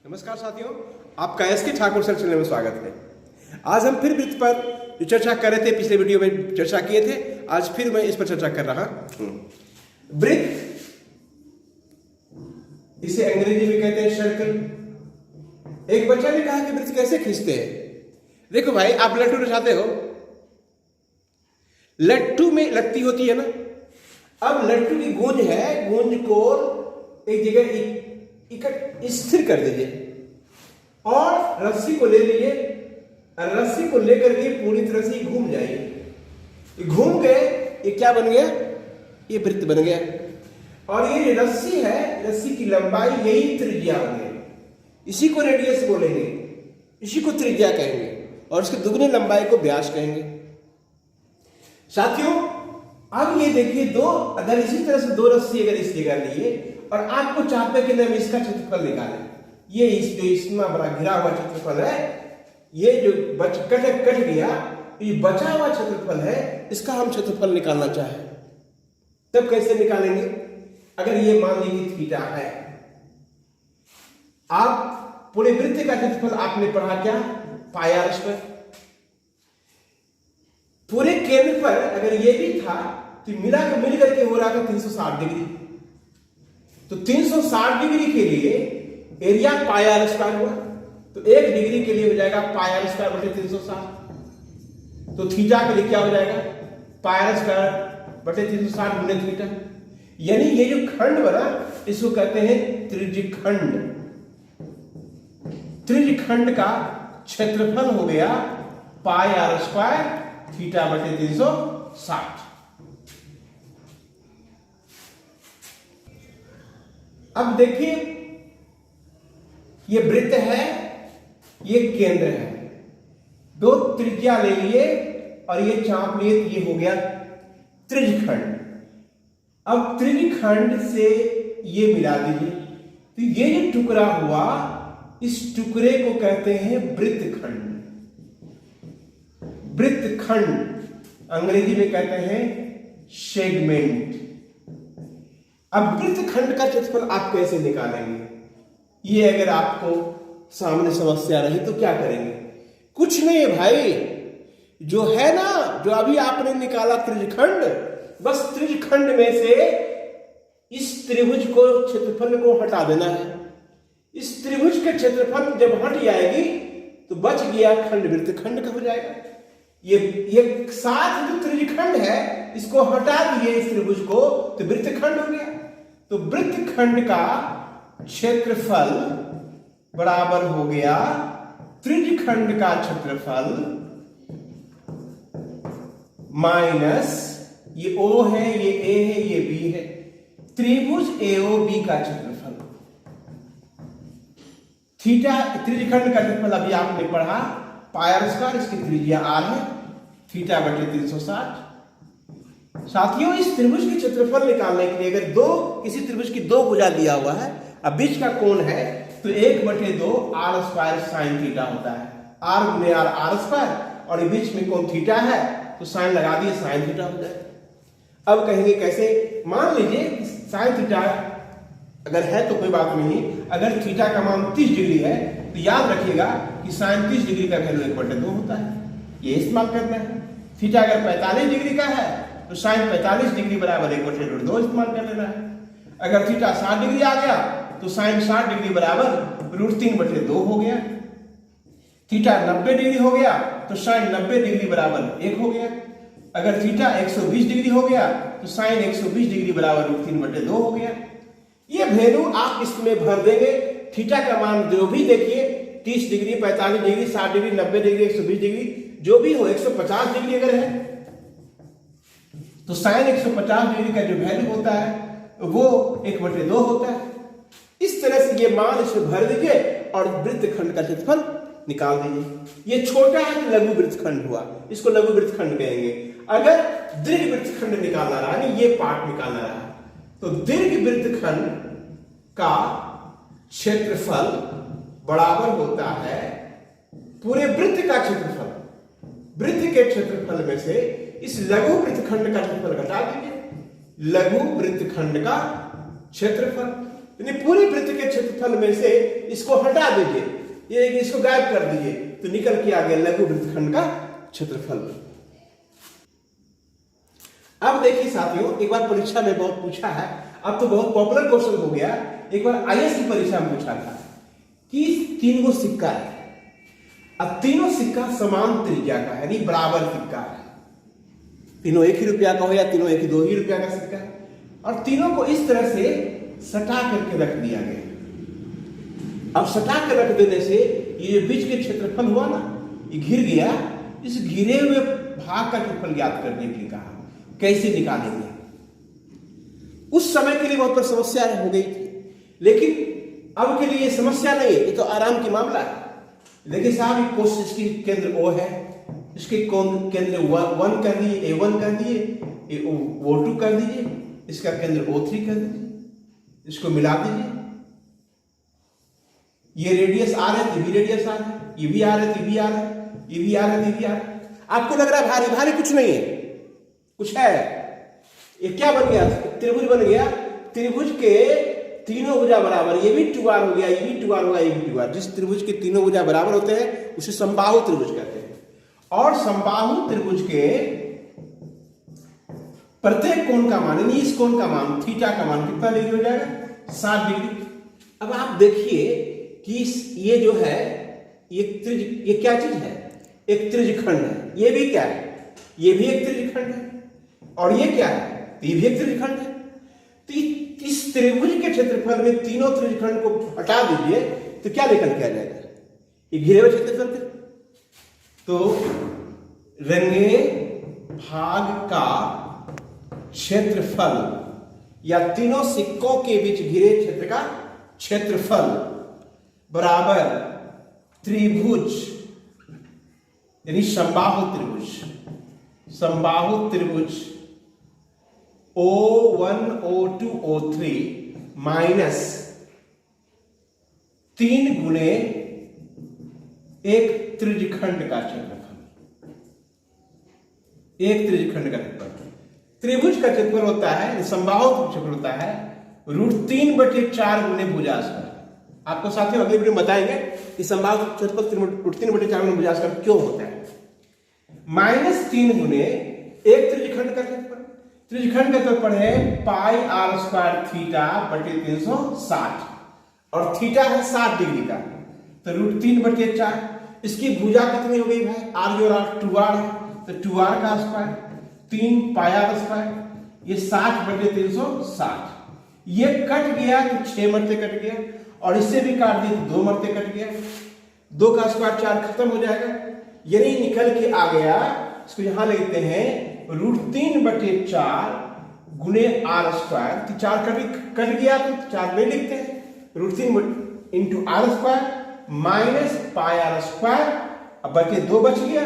नमस्कार साथियों, आपका एस के ठाकुर सर चैनल में स्वागत है। आज हम फिर वृत्त पर जो चर्चा कर रहे थे, पिछले वीडियो में चर्चा किए थे, आज फिर मैं इस पर चर्चा कर रहा हूं। वृत्त, इसे अंग्रेजी में कहते हैं सर्कल। एक बच्चा ने कहा कि वृत्त कैसे खींचते हैं। देखो भाई, आप लट्टू नचाते हो, लट्टू में लत्ती होती है ना। अब लट्टू की गूंज है, गूंज को एक जगह स्थिर कर दीजिए और रस्सी को ले लीजिए। रस्सी को लेकर के पूरी तरह से घूम जाइए। घूम गए, ये क्या बन गया? ये वृत्त बन गया। और ये रस्सी है, रस्सी की लंबाई यही त्रिज्या होगी। इसी को रेडियस बोलेंगे, इसी को त्रिज्या कहेंगे और इसके दुगने लंबाई को व्यास कहेंगे। साथियों, अब ये देखिए, अगर इसी तरह से दो रस्सी अगर इस जगह लिए और आपको चाहते कि हम इसका क्षेत्रफल निकालें, ये जो इतना बड़ा घिरा हुआ क्षेत्रफल है, ये जो कट गया, ये बचा हुआ क्षेत्रफल है, इसका हम क्षेत्रफल निकालना चाहें, तब कैसे निकालेंगे? अगर ये मान लीजिए थीटा है, आप पूरे वृत्त का क्षेत्रफल आपने पढ़ा क्या? पाई आर स्क्वायर। पूरे केंद्र पर अगर ये भी था तो मिल करके हो रहा था 360 डिग्री। तो 360 डिग्री के लिए एरिया पाई आर स्क्वायर हुआ, तो 1 डिग्री के लिए हो जाएगा पाई आर स्क्वायर बटे 360। तो थीटा के लिए क्या हो जाएगा? पाई आर स्क्वायर बटे 360 गुणे थीटा। यानी ये जो खंड बना, इसको कहते हैं त्रिज्यखंड। त्रिज्यखंड का क्षेत्रफल हो गया पाई आर स्क्वायर थीटा बटे 360। अब देखिए, ये वृत्त है, ये केंद्र है, दो त्रिज्या ले लिए और ये चाप लिए, ये हो गया त्रिज्यखंड। अब त्रिज्यखंड से ये मिला दीजिए, तो ये जो टुकड़ा हुआ, इस टुकड़े को कहते हैं वृत्तखंड। वृत्तखंड अंग्रेजी में कहते हैं सेगमेंट। अब वृत्तखंड का क्षेत्रफल आप कैसे निकालेंगे? ये अगर आपको सामने समस्या रही तो क्या करेंगे? कुछ नहीं है भाई, जो है ना, जो अभी आपने निकाला त्रिज्यखंड, बस त्रिज्यखंड में से इस त्रिभुज को, क्षेत्रफल को हटा देना है। इस त्रिभुज के क्षेत्रफल जब हट जाएगी तो बच गया खंड, वृत्तखंड का हो जाएगा। ये साथ जो त्रिज्यखंड है, इसको हटा दिए इस त्रिभुज को, तो वृत्तखंड हो गया। तो वृत्तखंड का क्षेत्रफल बराबर हो गया त्रिज्यखंड का क्षेत्रफल माइनस, ये O है, ये A है, ये B है, त्रिभुज AOB का क्षेत्रफल। थीटा त्रिज्यखंड का क्षेत्रफल अभी आपने पढ़ा पाई आर स्क्वायर, इसकी त्रिज्या r है, थीटा बटे 360। साथियों, इस त्रिभुज की क्षेत्रफल निकालने के लिए अगर किसी त्रिभुज की दो भुजा दिया हुआ है, अब बीच का कोण है, तो 1/2 आर स्क्वायर साइन थीटा होता है। आर गुने आर, आर स्क्वायर, और बीच में कोण थीटा है, तो साइन लगा दिए, साइन थीटा हो जाए। अब कहेंगे कैसे? मान लीजिए साइन थीटा अगर है तो कोई बात नहीं, अगर थीटा का मान 30 डिग्री है तो याद रखिएगा कि साइन 30 डिग्री का वैल्यू 1/2 होता है, ये इस्तेमाल करना है। थीटा अगर 45 डिग्री का है तो साइन 45 डिग्री बराबर 1/2 इस्तेमाल कर लेना है। अगर थीटा 60 डिग्री आ गया तो साइन 60 डिग्री बराबर √3/2 हो गया। थीटा 90 डिग्री हो गया तो साइन 90 डिग्री बराबर 1 हो गया। अगर थीटा 120 डिग्री हो गया तो साइन 120 डिग्री बराबर √3/2 हो गया। ये वैल्यू आप इसमें भर देंगे। थीटा का मान जो भी देखिए, 30 degree, 45 degree, 60 degree, 90 degree, 120 degree, जो भी हो, 150 डिग्री अगर है तो साइन 150 डिग्री का जो वैल्यू होता है वो 1/2 होता है। इस तरह से ये मान इसमें भर दीजिए और वृत्तखंड का क्षेत्रफल निकाल दीजिए। ये छोटा है तो लघु वृत्तखंड हुआ, इसको लघु वृत्तखंड कहेंगे। अगर दीर्घ वृत्तखंड निकालना रहा, ये पार्ट निकालना रहा, तो दीर्घ वृत्तखंड का क्षेत्रफल बराबर होता है पूरे वृत्त का क्षेत्रफल। वृत्त के क्षेत्रफल में से इस लघु वृत्तखंड का क्षेत्रफल घटा दीजिए। लघु वृत्तखंड का क्षेत्रफल यानी पूरी वृत्त के क्षेत्रफल में से इसको हटा दीजिए, ये इसको गायब कर दीजिए, तो निकल के आ गया लघु वृत्तखंड का क्षेत्रफल। अब देखिए साथियों, एक बार परीक्षा में बहुत पूछा है, अब तो बहुत पॉपुलर क्वेश्चन हो गया। एक बार आईएएस की परीक्षा में पूछा था कि 3 गो सिक्का है, अब तीनों सिक्का समान त्रिज्या का है, यानी बराबर सिक्का है, तीनों 1 ही रुपया का हो या तीनों 1 ही 2 ही रुपया का सिक्का है, और तीनों को इस तरह से सटा करके रख दिया गया। अब सटा कर रख देने से ये बीच के क्षेत्रफल हुआ ना, ये घिर गया, इस घिरे हुए भाग का क्षेत्रफल ज्ञात करने के लिए कहा। कैसे निकालेंगे? उस समय के लिए बहुत बड़ी समस्या हो गई थी, लेकिन अब के लिए समस्या नहीं है, ये तो आराम की मामला है। देखिए साहब, कोश इसकी केंद्र O है, इसके केंद्र 1 कर दिए, A1 कर दिए, O2 कर दीजिए, इसका केंद्र O3 कर दीजिए, इसको मिला दीजिए। ये रेडियस R है, ये भी रेडियस R है, ये भी R है, ये भी R है, ये भी R है, ये भी R है। आपको लग रहा है भारी, भारी कुछ नहीं है, कुछ है। ये क्या बन गया? त्रिभुज बन गया। त्रिभुज के तीनों भुजा बराबर, ये भी 2R हो गया, ये भी 2R होगा, ये भी 2R। जिस त्रिभुज के तीनों भुजा बराबर होते हैं उसे समबाहु त्रिभुज कहते हैं। और समबाहु त्रिभुज के प्रत्येक कोण का मान, यानी इस कोण का मान, थीटा का मान कितना डिग्री हो जाएगा? 60 डिग्री। अब आप देखिए कि ये जो है, ये क्या चीज है? एक त्रिज्यखंड है। ये भी क्या है? ये भी एक त्रिज्यखंड है। और ये क्या है? ये भी एक त्रिज्यखंड है। तो इस त्रिभुज के क्षेत्रफल में तीनों त्रिज्यखंड को हटा दीजिए तो क्या निकल के आ जाएगा? ये घिरे हुए क्षेत्रफल के। तो रंगे भाग का क्षेत्रफल या तीनों सिक्कों के बीच घिरे क्षेत्र का क्षेत्रफल बराबर त्रिभुज, यानी समबाहु त्रिभुज, समबाहु त्रिभुज O1 O2 O3 माइनस 3 गुणे एक त्रिज्यखंड का क्षेत्रफल। एक त्रिज्यखंड का क्षेत्रफल, त्रिभुज का क्षेत्रफल होता है, समबाहु क्षेत्रफल होता है √3/4 गुणे भुजास्कर। आपको साथियों अगले वीडियो में बताएंगे कि समबाहु क्षेत्रफल √3/4 गुणे भुजास्कर क्यों होता है। -3 गुणे एक त्रिज्यखंड का क्षेत्रफल, त्रिज्यखंड का क्षेत्रफल है πr² थीटा बटे 360 और थीटा है 60 डिग्री का, तो √3/4। इसकी भुजा कितनी हो गई भाई? r जो 2r है, तो 2r का स्क्वायर 3 πr², ये 60/360। ये कट गया तो 6 मरते कट गया, और इससे भी काट दिए तो 2 मरते कट गया, 2 का स्क्वायर 4 खत्म हो जाएगा, यानी निकल के आ गया। इसको यहां लिखते हैं √3/4 गुणे r²। तो 4 कट गया तो 4 नहीं लिखते हैं, √3 इंटू r² माइनस πr², अब बचे 2 बच गया,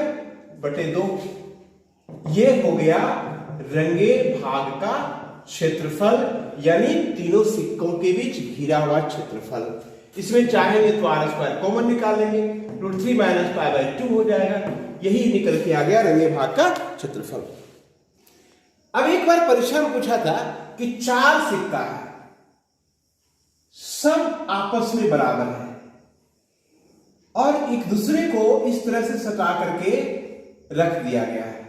बटे 2। ये हो गया रंगे भाग का क्षेत्रफल, यानी तीनों सिक्कों के बीच घिरा हुआ क्षेत्रफल। इसमें चाहेंगे तो r² कॉमन निकाल लेंगे, √3 - π/2 हो जाएगा। यही निकल के आ गया रंगे भाग का क्षेत्रफल। अब एक बार परीक्षा में पूछा था कि 4 सिक्का है, सब आपस में बराबर है और एक दूसरे को इस तरह से सटा करके रख दिया गया है,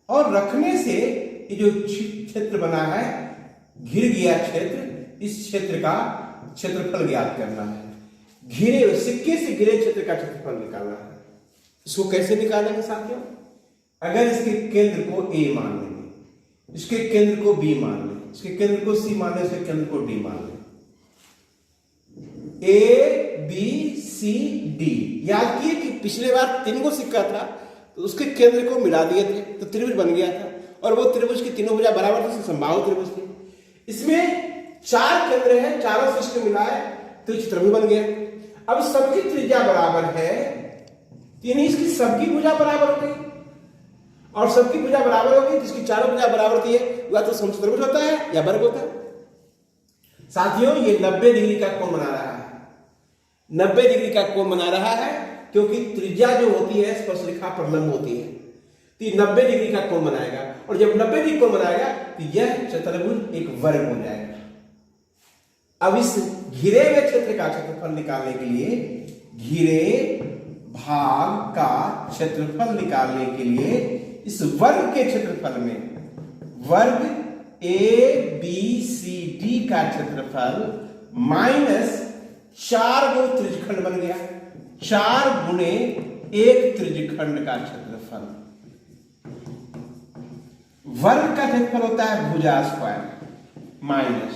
और रखने से ये जो क्षेत्र बना है, घिर गया क्षेत्र, इस क्षेत्र का क्षेत्रफल ज्ञात करना है। घिरे सिक्के से घिरे क्षेत्र का क्षेत्रफल निकालना है। इसको कैसे निकालेंगे साथियों? अगर इसके केंद्र को A मान लेंगे, इसके केंद्र को B मान लें, इसके केंद्र को C मान लें, इसके केंद्र को D मान लें। A B C D, याद किए कि पिछले बार 3 को सिक्का था तो उसके केंद्र को मिला दिए थे तो त्रिभुज बन गया था, और वो त्रिभुज की तीनों भुजा बराबर थी, समबाहु त्रिभुज थी। इसमें 4 केंद्र हैं, चारों से इसको मिलाए तो त्रिभुज बन गया। अब सबकी त्रिज्या बराबर है, यानी इसकी सबकी भुजा बराबर हो गई, और सबकी भुजा बराबर हो गई, जिसकी चारों भुजा बराबर होती है वह तो समचतुर्भुज होता है या वर्ग होता है। साथियों ये 90 डिग्री का कोण बना रहा है, 90 डिग्री का कोण बना रहा है, क्योंकि त्रिज्या जो होती है स्पर्शरेखा पर लंब होती है, तो ये 90 डिग्री का कोण बनाएगा, और जब 90 डिग्री कोण बनाएगा तो यह चतुर्भुज एक वर्ग हो जाएगा। अब इस घिरे हुए क्षेत्र का क्षेत्रफल निकालने के लिए घिरे भाग का क्षेत्रफल निकालने के लिए इस वर्ग के क्षेत्रफल में वर्ग ABCD का क्षेत्रफल माइनस 4 गो त्रिज्यखंड बन गया, 4 गुणे 1 त्रिज्यखंड का क्षेत्रफल। वर्ग का क्षेत्रफल होता है भुजा स्क्वायर माइनस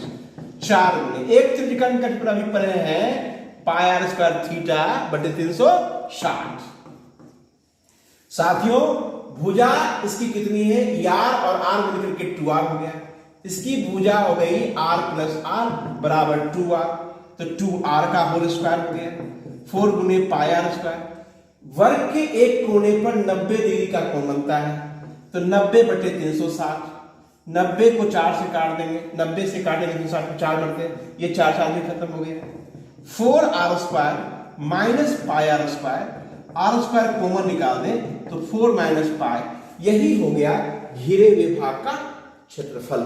4 गुणे 1 त्रिज्यखंड का क्षेत्रफल अभी पढ़े हैं पाई आर स्क्वायर थीटा बटे 360। साथियों भुजा इसकी कितनी है, यार और आर मिलकर के 2r हो गया। इसकी भुजा हो गई r प्लस आर बराबर 2r, तो 2r का होल स्क्वायर हो गया 4 गुने पाई आर स्क्वायर। वर्ग के एक कोने पर 90 डिग्री का कोण बनता है, तो 90 बटे 360। 90 को 4 से काट देंगे, 90 से काटेंगे 360 को 4 बढ़ते, ये 4 में खत्म हो गया। 4r square minus pi r square, r square common निकाल दें तो 4 माइनस पाई, यही हो गया घिरे हुए भाग का क्षेत्रफल।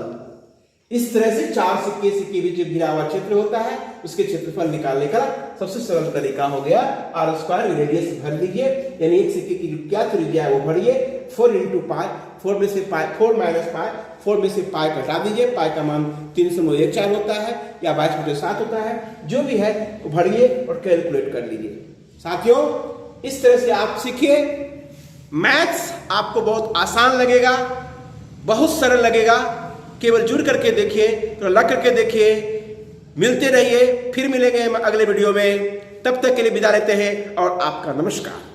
इस तरह से 4 सिक्के के बीच जो घिरा हुआ क्षेत्र होता है उसके क्षेत्रफल निकालने का सबसे सरल तरीका हो गया आर स्क्वायर रेडियस भर लीजिए, यानी एक सिक्के की क्या त्रिज्या है वो भरिए 4 इंटू पाई, 4 में से पाई 4 माइनस पाई, 4 में से पाई घटा दीजिए, पाई का मान 314 होता है या 22/7 होता है, जो भी है वो भरिए और कैलकुलेट कर लीजिए। साथियों इस तरह से आप सीखिए, मैथ्स आपको बहुत आसान लगेगा, बहुत सरल लगेगा। केवल जुड़ करके देखिए, तो लग करके देखिए। मिलते रहिए, फिर मिलेंगे हम अगले वीडियो में। तब तक के लिए विदा लेते हैं और आपका नमस्कार।